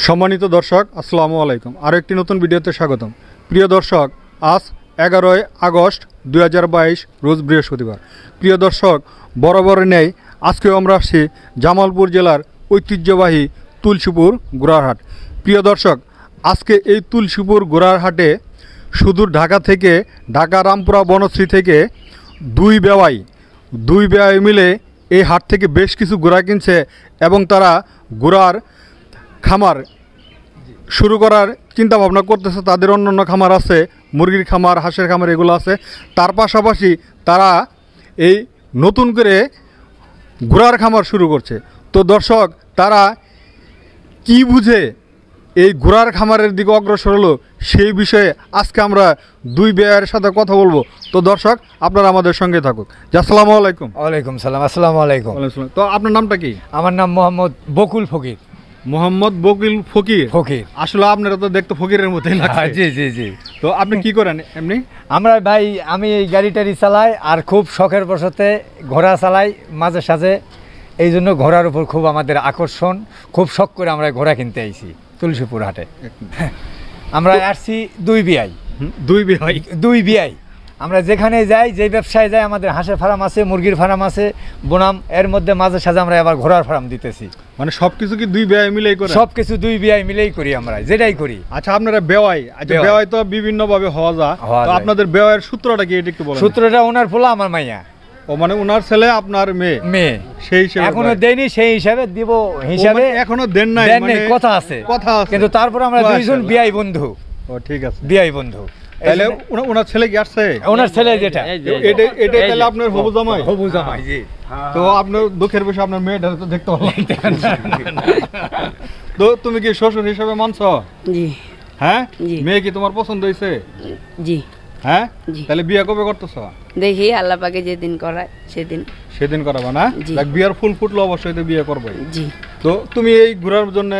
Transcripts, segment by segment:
সম্মানিত দর্শক, আসসালামু আলাইকুম। আরও একটি নতুন ভিডিওতে স্বাগতম। প্রিয় দর্শক, আজ 11 আগস্ট 2022 রোজ বৃহস্পতিবার। প্রিয় দর্শক, বরাবরের ন্যায় আজকেও আমরা আসছি জামালপুর জেলার ঐতিহ্যবাহী তুলসীপুর ঘোড়ারহাট। প্রিয় দর্শক, আজকে এই তুলসীপুর ঘোড়ারহাটে সুদূর ঢাকা থেকে, ঢাকা রামপুরা বনশ্রী থেকে দুই বেওয়াই মিলে এই হাট থেকে বেশ কিছু ঘোড়া কিনছে এবং তারা ঘোড়ার খামার শুরু করার চিন্তা ভাবনা করতেছে। তাদের অন্যান্য খামার আছে, মুরগির খামার, হাঁসের খামার, এগুলো আছে। তার পাশাপাশি তারা এই নতুন করে ঘোড়ার খামার শুরু করছে। তো দর্শক, তারা কি বুঝে এই ঘোড়ার খামারের দিকে অগ্রসর হলো, সেই বিষয়ে আজকে আমরা দুই বেয়ার সাথে কথা বলবো। তো দর্শক, আপনারা আমাদের সঙ্গে থাকুক। আসসালামু আলাইকুম। ওয়ালাইকুম সালাম। আসসালামু আলাইকুম। তো আপনার নামটা কি? আমার নাম মোহাম্মদ বকুল ফকির। মোহাম্মদ বকুল ফকির। আসলে আপনারা তো দেখতে ফকিরের মতোই লাগছে। জি জি জি। তো আপনি কি করেন এমনি? আমরা ভাই, আমি এই গাড়ি টাড়ি চালাই আর খুব শখের বশতে ঘোড়া চালাই মাঝে সাঝে। এই জন্য ঘোড়ার উপর খুব আমাদের আকর্ষণ, খুব শখ করে আমরা ঘোড়া কিনতে আইছি তুলসীপুর হাটে। আমরা আসছি দুই বিয়াই। আমরা যেখানে যাই, যে ব্যবসায় যাই, আমাদের হাঁসের ফার্ম আছে, মুরগির ফার্ম আছে, বনাম এর মধ্যে মাঝে সাঝে আমরা আবার ঘোড়ার ফার্ম দিতেছি। মানে সবকিছু কি দুই বেয়াই মিলেই করে? সবকিছু দুই বেয়াই মিলেই করি, আমরা যেটাই করি। আচ্ছা, আপনারা বেওয়াই, বেওয়াই তো বিভিন্ন ভাবে হওয়া যায়। তো আপনাদের বেওয়াইয়ের সূত্রটা কি, এটা একটু বলেন। সূত্রটা ওনার পোলা, আমার মাইয়া। ও মানে ওনার ছেলে, আপনার মেয়ে। সেই হিসেবে এখনো দেয়নি, সেই হিসাবে দিব হিসাবে। এখনো দেন নাই, মানে কথা আছে কিন্তু তারপর আমরা দুইজন বিয়াই বন্ধু। ও ঠিক আছে, বিয়াই বন্ধু। তাহলে ওনার ছেলে কি আসছে? ওনার ছেলে যেটা, এটা তাহলে আপনার হবু জামাই। হবু জামাই, জি। তো আপনার দুঃখের বিষয়, আপনার মেয়েটা তো দেখতে পারলাম। তো তুমি কি শ্বশুর হিসেবে মানছো? জি। হ্যাঁ, মেয়ে কি তোমার পছন্দ হয়েছে? জি। হ্যাঁ, তাহলে বিয়ে কবে করতেছ? দেখি আল্লাহ পাকে যেদিন করায় সেদিন করাবা না? বিয়ার ফুল ফুটলো অবশ্যই তো বিয়ে করবে। জি। তো তুমি এই ঘোরার জন্য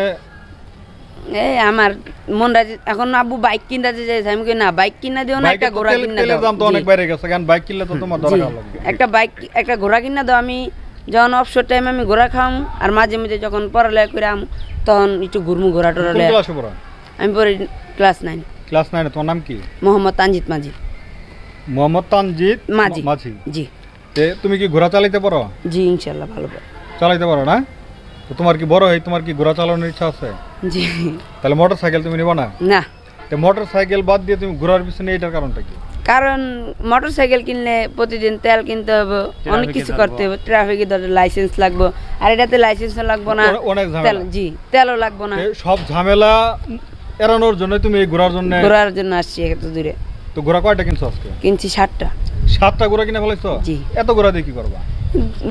এই আমার মনটা এখন আব্বু বাইক কিনতে চাইছে। আমি কই না, বাইক কিনা দিও না, একটা ঘোড়া কিনা দাও। দাম তো অনেক বাইরে গেছে, কারণ বাইক কিনলে তো তোমার দরকার লাগবে। একটা ঘোড়া কিনা দাও। আমি যখন অবসর টাইম আমি ঘোড়া খাম, আর মাঝে মাঝে যখন পড়ালেখা করে আম, তখন একটু ঘুরমু ঘোড়া টোড়া। কোন ক্লাসে পড়ো? আমি পড়ি ক্লাস 9। ক্লাস 9। তোমার নাম কি? মোহাম্মদ তানজিদ মাঝি। মোহাম্মদ তানজিদ মাঝি। জি। তুমি কি ঘোড়া চালাতে পারো? জি, ইনশাআল্লাহ ভালো চালাতে পারো না? তো তোমার কি বড় হই তোমার কি ঘোড়া চালানোর ইচ্ছা আছে? জি। তাহলে মোটরসাইকেল তুমি নিবা না? না। তো মোটরসাইকেল বাদ দিয়ে তুমি ঘোড়ার পিছনে, এটার কারণটা কি? কারণ মোটরসাইকেল কিনলে প্রতিদিন তেল কিনতে হবে, অনেক কিছু করতে হবে, ট্রাফিকের লাইসেন্স লাগবে, আর এটাতে লাইসেন্সও লাগবে না, অনেক ঝামেলা। জি, তেলও লাগবে না। সব ঝামেলা এড়ানোর জন্য তুমি এই ঘোড়ার জন্য আসছি এত দূরে। তো ঘোড়া কয়টা কিনছো আজকে? কিনছি 7টা। 7টা ঘোড়া কিনে ফেলাইছো? জি। এত ঘোড়া দিয়ে কি করবা?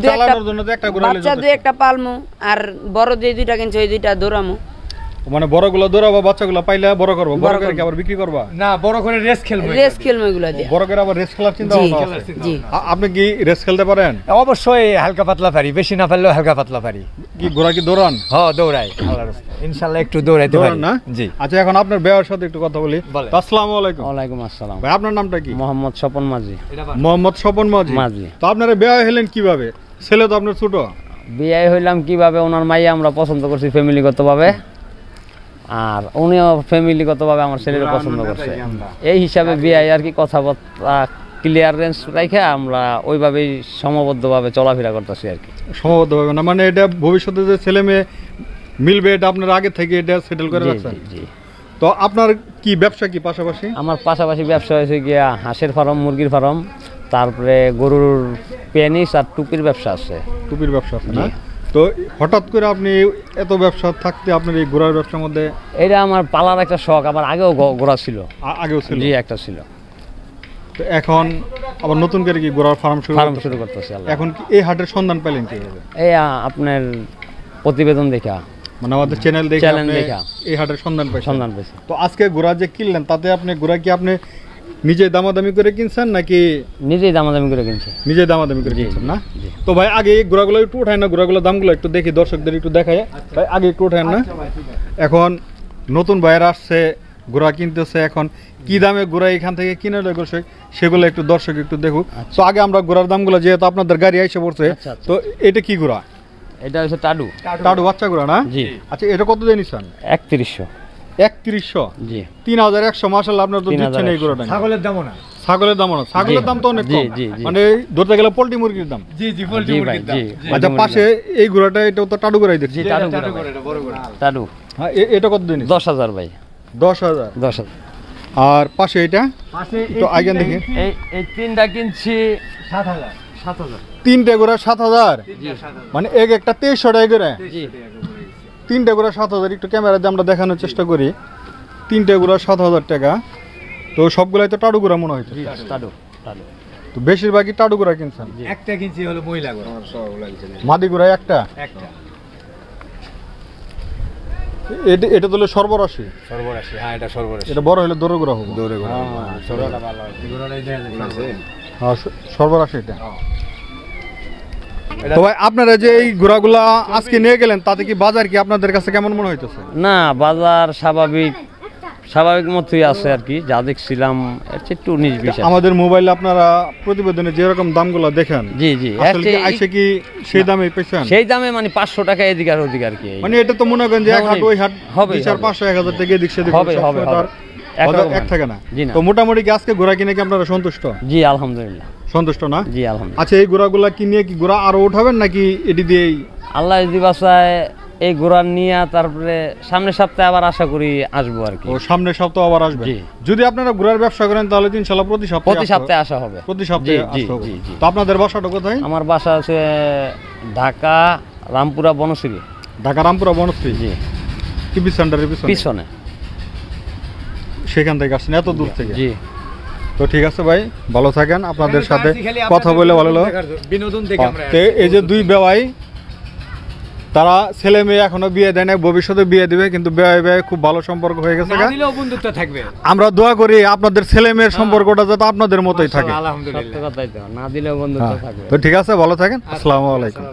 চালানোর জন্য তো একটা ঘোড়া হইলে বাচ্চা 2-1টা পালমু, আর বড় যে 2টা কিনছি ওই 2টা দৌড়ামু। মানে বড়গুলো দৌড়াবো, বাচ্চাগুলো পাইলে বড় করবো, বড় করে কি আবার বিক্রি করবা? না, বড় করে রেস খেলবো এগুলো দিয়ে। বড় করে আবার রেস খেলার চিন্তা ভাবনা আছে? জি। আপনি কি রেস খেলতে পারেন? অবশ্যই হালকা পাতলা পারি, বেশি না পারলেও হালকা পাতলা পারি। কি ঘোড়া কি দৌড়ান? হ্যাঁ, দৌড়াই, ইনশাআল্লাহ একটু দৌড়াইতে পারি না? জি। আচ্ছা, এখন আপনার বেয়ার সাথে একটু কথা বলি। আসসালামু আলাইকুম। ওয়ালাইকুম আসসালাম। ভাই, আপনার নামটা কি? মোহাম্মদ স্বপন মাঝি। মোহাম্মদ স্বপন মাঝি। তো আপনারা বেয়া হলেন কিভাবে? ছেলে তো আপনার ছোট। বিয়ে হইলাম কিভাবে? ওনার মাইয়া আমরা পছন্দ করছি ফ্যামিলিগতভাবে, আর উনিও ফ্যামিলিগতভাবে আমার ছেলের পছন্দ করছে। এই হিসাবে বিয়ে আর কি, কথাবার্তা ক্লিয়ারেন্স রেখে আমরা ওইভাবেই সমবদ্ধভাবে চলাফেরা করতেছি আর কি। সমবদ্ধভাবে না মানে এটা ভবিষ্যতে যে ছেলে মেয়ে মিলবে, এটা আপনার আগে থেকে এটা সেটেল করে রাখছেন? জি। তো আপনার কি ব্যবসা কি পাশাপাশি? আমার পাশাপাশি ব্যবসা হয়েছে গিয়া হাঁসের ফার্ম, মুরগির ফার্ম, তারপরে গরুর পেনিস আর টুপির ব্যবসা আছে। টুপির ব্যবসা আছে না? তো হঠাৎ করে আপনি এত ব্যবসা থাকতে আপনার এই ঘোড়ার ব্যবসার মধ্যে? এটা আমার পালার একটা শখ, আমার আগেও ঘোড়া ছিল। আগেও ছিল? জি, একটা ছিল। তো এখন আবার নতুন করে কি ঘোড়ার ফার্ম শুরু করতেছে। এখন কি এই হাটের সন্ধান পেলেন কিভাবে? এই আপনার প্রতিবেদন দেখা, মানে আমাদের চ্যানেল দেখে এই হাটের সন্ধান পেয়েছে। তো আজকে ঘোড়া যে কিনলেন, তাতে আপনি ঘোড়া কি আপনি নিজে দামাদামি করে কিনছেন নাকি? নিজেই দামাদামি করে কিনছি। নিজে দামাদামি করে কিনছেন না? তো ভাই, আগে এই ঘোড়াগুলো একটু উঠায় না, ঘোড়াগুলোর দামগুলো একটু দেখি, দর্শকদের একটু দেখায়। ভাই, আগে একটু উঠায় না। এখন নতুন ভাইয়েরা আসছে, ঘোড়া কিনতেছে, এখন কি দামে ঘোড়া এখান থেকে কিনে লাগছে সেগুলো একটু দর্শক একটু দেখুক। তো আগে আমরা ঘোড়ার দামগুলো, যেহেতু আপনাদের গাড়ি এসে পড়ছে, তো এটা কি ঘোড়া? এটা হচ্ছে টাডু। টাডু বাচ্চাগুলো না? জি। আচ্ছা এটা কত দিয়ে নিছেন? 3100। 3100। জি। 3100 মাশাআল্লাহ, আপনারা তো দিচ্ছেন এই গরুটা। ছাগলের দামও না। ছাগলের দামও না, ছাগলের জি। দাম তো অনেক জি, কম, জি, জি। মানে ধরতে গেলে পোল্ট্রি মুরগির দাম। জি জি জি ভাই, জি। আচ্ছা পাশে এই ঘোড়াটা, এটাও তো টাডু ঘোড়াই দেখছি। জি, টাডু টাটু ভাই। করে, এটা বড় করে। টাডু হ্যাঁ এটা কত দিয়ে নিছেন? 10,000 ভাই। 10,000। 10,000। আর পাশে এটা পাশে তো আগে দেখি, এই তিনটা কিনছি 7,000। 7,000। তিনটে ঘোড়া 7,000, জি 7,000। মানে একটা 2300 টাকা করে। জি। তিনটে ঘোড়া 7,000, একটু ক্যামেরাতে আমরা দেখানোর চেষ্টা করি। তিনটে ঘোড়া 7,000 টাকা। তো সবগুলাই তো টাডু ঘোড়া মনে হইতো। জি, টাডু। টাডু। তো বেশিরভাগই টাডু ঘোড়া কিনছেন। একটা কিনছি হলো মহিলা গরু। মাদি ঘোড়া একটা। একটা। এটা তো হলো সর্বরাশি। সর্বরাশি, হ্যাঁ এটা সর্বরাশি। এটা বড় হলে দৌড়ে ঘোড়া হবে। দৌড়ে গরু। সর্বটা ভালো হয়। গরুটাই দেয়া যায়। হ্যাঁ সর্বরাশি এটা। তো ভাই আপনারা যে এই ঘোড়াগুলা আজকে নিয়ে গেলেন, তাতে কি বাজার কি আপনাদের কাছে কেমন মনে হইতেছে? না, বাজার স্বাভাবিক মতোই আছে আর কি, যা দেখছিলাম এর চেয়ে একটু 19-20 আছে। আমাদের মোবাইলে আপনারা প্রতিবেদনে যেরকম দামগুলো দেখেন, জি জি, আসলে কি আইসে কি সেই দামে পেয়েছেন? সেই দামে মানে 500 টাকা এদিক আর ওদিক আর কি। মানে এটা তো মনে করেন যে এক হাট ওই হাট হবে, 2,400 1,000 টাকা এদিক সেদিক হবে, সব হবে, সময় তো আর একরকম বাজার এক না। থাকে না। জি না। তো মোটামুটি কি আজকে ঘোড়া কিনে কি আপনারা সন্তুষ্ট? জি আলহামদুলিল্লাহ। সন্তুষ্ট না? জি আলহামদুলিল্লাহ। আচ্ছা এই ঘোড়াগুলা কিনে কি ঘোড়া আরো উঠাবেন নাকি এটি দিয়েই? আল্লাহ যদি বাসায় এই ঘোড়া নিয়ে তারপরে সামনের সপ্তাহে আবার আশা করি আসবো আর কি। ও সামনের সপ্তাহে আবার আসবে। জি। যদি আপনারা ঘোড়ার ব্যবসা করেন তাহলে তো ইনশাআল্লাহ প্রতি প্রতি সপ্তাহে সপ্তাহে আসা হবে। প্রতি সপ্তাহে জি, জি, আসতে হবে। জি, জি। তো আপনাদের বাসাটা কোথায়? আমার বাসা আছে ঢাকা রামপুরা বনশ্রী। ঢাকা রামপুরা বনশ্রী জি। টিভি সেন্টারের পিছনে। সেখান থেকে আসছেন এত দূর থেকে? জি। তো ঠিক আছে ভাই, ভালো থাকেন, আপনাদের সাথে কথা বলে ভালো লাগলো। বিনোদন দেখে আমরা। তো এই যে দুই বেওয়াই, তারা ছেলে মেয়ে এখনো বিয়ে দেয় নাই, ভবিষ্যতে বিয়ে দিবে, কিন্তু বেওয়াই খুব ভালো সম্পর্ক হয়ে গেছে। না দিলেও বন্ধুত্ব থাকবে। আমরা দোয়া করি আপনাদের ছেলে মেয়ের সম্পর্কটা যাতে আপনাদের মতোই থাকে। আলহামদুলিল্লাহ। সত্য কথাই তো, না দিলেও বন্ধুত্ব থাকবে। তো ঠিক আছে, ভালো থাকেন, আসসালামু আলাইকুম।